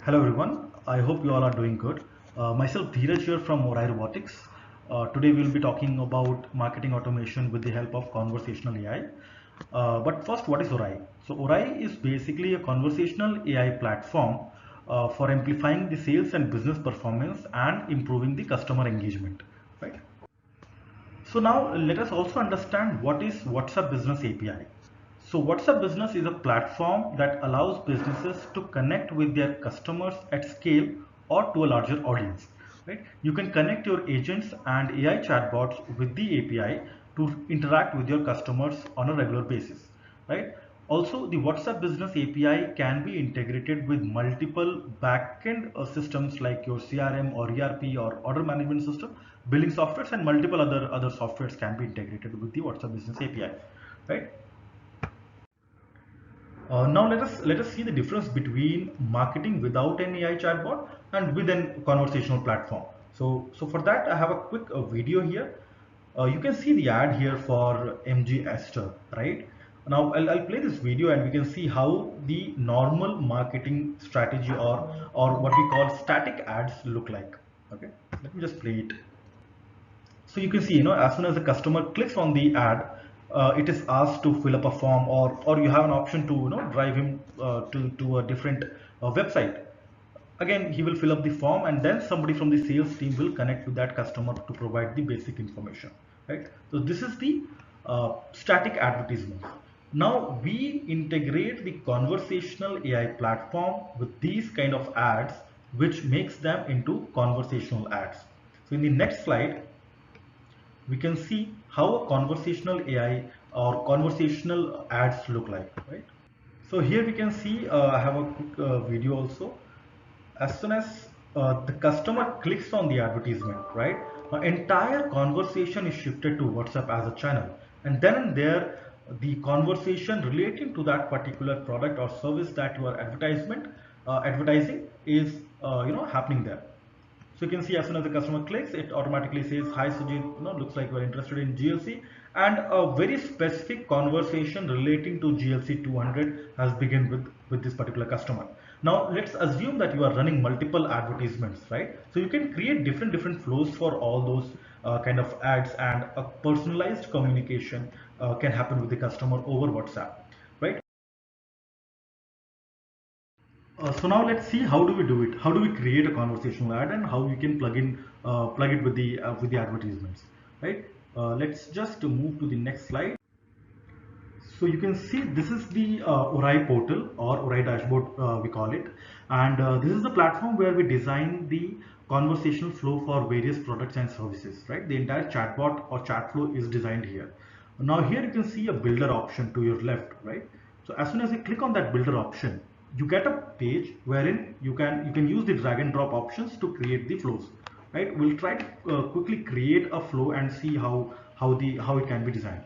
Hello everyone, I hope you all are doing good. Myself Dheeraj here from AI Robotics. Today we'll be talking about marketing automation with the help of conversational AI. But first, what is ORAI? So ORAI is basically a conversational AI platform for amplifying the sales and business performance and improving the customer engagement, right? So now let us also understand what is WhatsApp Business API. So WhatsApp Business is a platform that allows businesses to connect with their customers at scale or to a larger audience. Right? You can connect your agents and AI chatbots with the API to interact with your customers on a regular basis. Right? Also, the WhatsApp Business API can be integrated with multiple backend systems like your CRM or ERP or order management system, billing softwares, and multiple other softwares can be integrated with the WhatsApp Business API, right? Now let us see the difference between marketing without an AI chatbot and with a conversational platform. So for that I have a quick video here. You can see the ad here for MG Esther, right? Now I'll play this video and we can see how the normal marketing strategy or what we call static ads look like. Okay, let me just play it. So you can see, as soon as the customer clicks on the ad, it is asked to fill up a form, or you have an option to, drive him to a different website. Again, he will fill up the form, and then somebody from the sales team will connect with that customer to provide the basic information, right? So this is the static advertisement. Now we integrate the conversational AI platform with these kind of ads, which makes them into conversational ads. So in the next slide, we can see how a conversational AI or conversational ads look like, right? So here we can see, I have a quick video also. As soon as the customer clicks on the advertisement, right, entire conversation is shifted to WhatsApp as a channel, and then and there the conversation relating to that particular product or service that you are advertising is happening there. So you can see as soon as the customer clicks, it automatically says, "Hi Sujit, looks like we're interested in GLC," and a very specific conversation relating to GLC 200 has begun with this particular customer. Now let's assume that you are running multiple advertisements, right? So you can create different flows for all those kind of ads, and a personalized communication can happen with the customer over WhatsApp, right? So now let's see how do we do it. How do we create a conversational ad and how you can plug it with the advertisements, right? Let's just move to the next slide. So you can see this is the ORAI portal or ORAI dashboard, we call it, and this is the platform where we design the conversational flow for various products and services, right? The entire chatbot or chat flow is designed here. Now here you can see a builder option to your left, right? So as soon as you click on that builder option, you get a page wherein you can use the drag and drop options to create the flows, right? We'll try to quickly create a flow and see how it can be designed.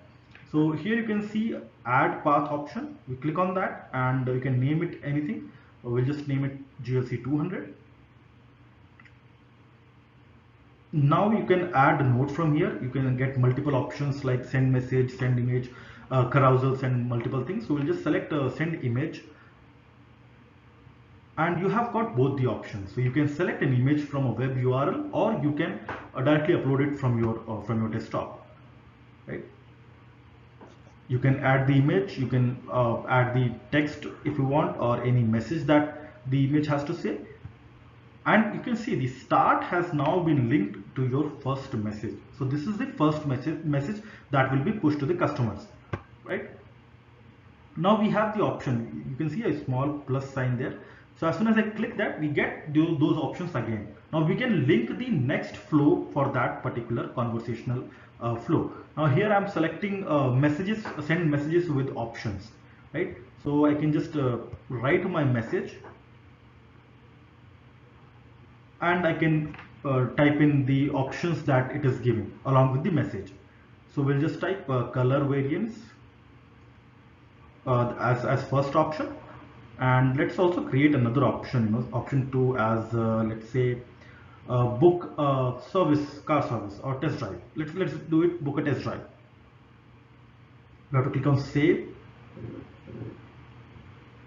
So here you can see add path option. We click on that and you can name it anything. We'll just name it GLC 200. Now you can add a note from here. You can get multiple options like send message, send image, carousels, and multiple things. So we'll just select send image, and you have got both the options. So you can select an image from a web URL, or you can directly upload it from your desktop, right? You can add the image, you can add the text if you want, or any message that the image has to say. And you can see the start has now been linked to your first message. So this is the first message that will be pushed to the customers, right? Now we have the option, you can see a small plus sign there. So as soon as I click that, we get those options again. Now we can link the next flow for that particular conversational flow. Now here I'm selecting messages, send messages with options, right? So I can just write my message, and I can type in the options that it is giving along with the message. So we'll just type color variants as first option, and let's also create another option, option 2 as let's say book service, car service or test drive. Let's do it, book a test drive. You have to click on save,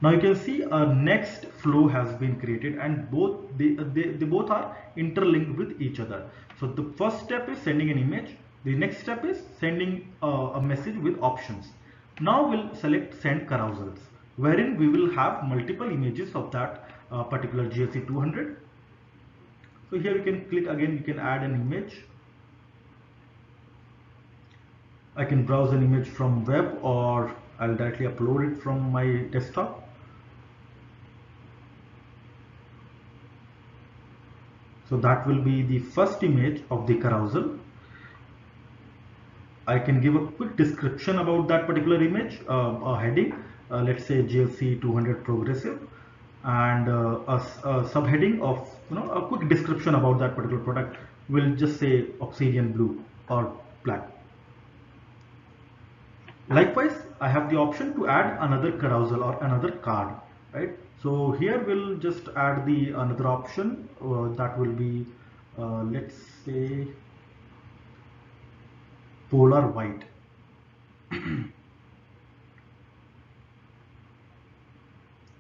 Now you can see a next flow has been created, and they both are interlinked with each other. So the first step is sending an image. The next step is sending a message with options. Now we'll select send carousels, wherein we will have multiple images of that particular GLC 200. So here you can click again, you can add an image. I can browse an image from web, or I'll directly upload it from my desktop. So that will be the first image of the carousel. I can give a quick description about that particular image, a heading, let's say GLC 200 progressive, and a subheading of, a quick description about that particular product. We'll just say obsidian blue or black. Likewise, I have the option to add another carousel or another card, right? So here we'll just add the another option that will be, let's say, polar white.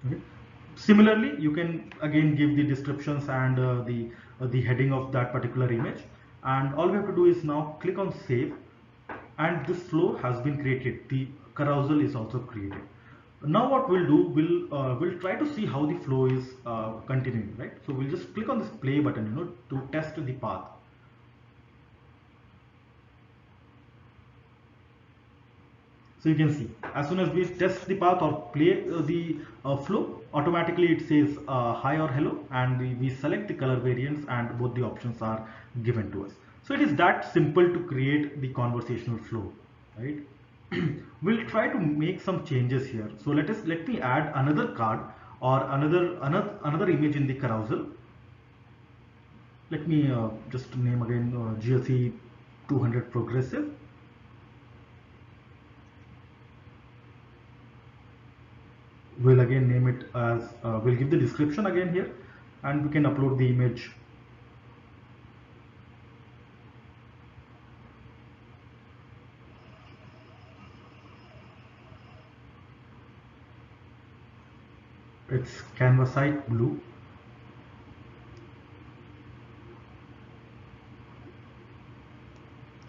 Okay. Similarly, you can again give the descriptions and the heading of that particular image, and all we have to do is now click on save, and this flow has been created. The carousel is also created. Now what we'll do, we'll try to see how the flow is continuing, right? So we'll just click on this play button, to test the path. So you can see, as soon as we test the path or play the flow, automatically it says hi or hello, and we select the color variants, and both the options are given to us. So it is that simple to create the conversational flow, right? We'll try to make some changes here. So let me add another card or another image in the carousel. Let me just name again GLC 200 progressive. We'll again name it as, we'll give the description again here, and we can upload the image. It's canvasite blue.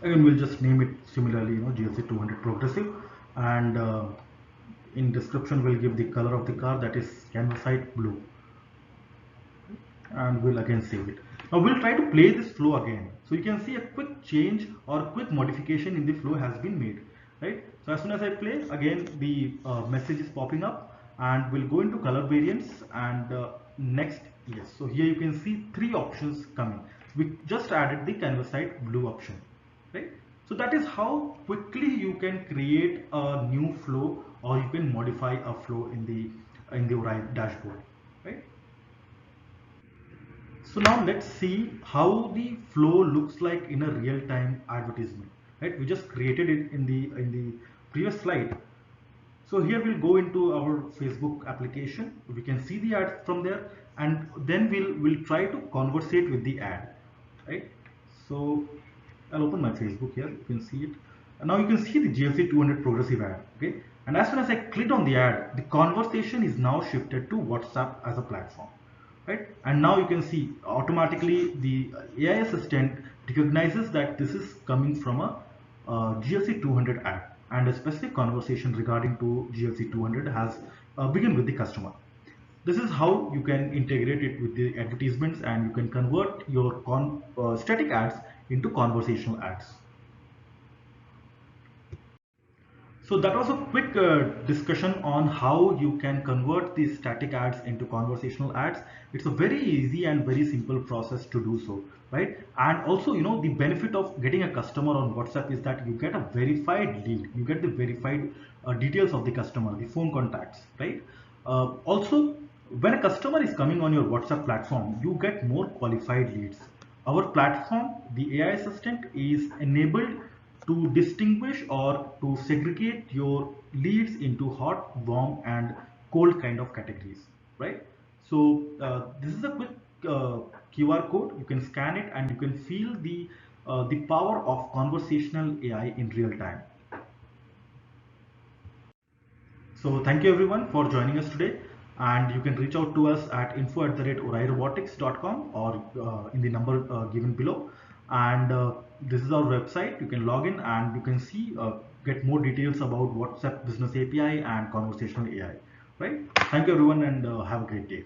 Again, we'll just name it similarly, GLC 200 progressive, and in description we'll give the color of the car, that is canvasite blue, and we'll again save it. Now we'll try to play this flow again. So you can see a quick change or quick modification in the flow has been made, right? So as soon as I play, again the message is popping up, and we'll go into color variants, and next, yes. So here you can see three options coming. We just added the canvasite blue option, right? So that is how quickly you can create a new flow, or you can modify a flow in the right dashboard, right? So now let's see how the flow looks like in a real-time advertisement, right? We just created it in the previous slide. So here we'll go into our Facebook application. We can see the ad from there, and then we'll try to conversate with the ad, right? So I'll open my Facebook here. You can see it. And now you can see the GLC 200 progressive ad. Okay. And as soon as I clicked on the ad, the conversation is now shifted to WhatsApp as a platform, right? And now you can see automatically the AI assistant recognizes that this is coming from a GLC 200 ad, and a specific conversation regarding to GLC 200 has begun with the customer. This is how you can integrate it with the advertisements, and you can convert your static ads into conversational ads. So that was a quick discussion on how you can convert these static ads into conversational ads. It's a very easy and very simple process to do so, right? And also, the benefit of getting a customer on WhatsApp is that you get a verified lead. You get the verified details of the customer, the phone contacts, right? Also, when a customer is coming on your WhatsApp platform, you get more qualified leads. Our platform, the AI assistant, is enabled to distinguish or to segregate your leads into hot, warm, and cold kind of categories, right? So this is a quick QR code. You can scan it, and you can feel the power of conversational AI in real time. So thank you everyone for joining us today, and you can reach out to us at info@orairobotics.com or in the number given below. And this is our website. You can log in and you can see get more details about WhatsApp Business API and conversational AI. Right? Thank you everyone, and have a great day.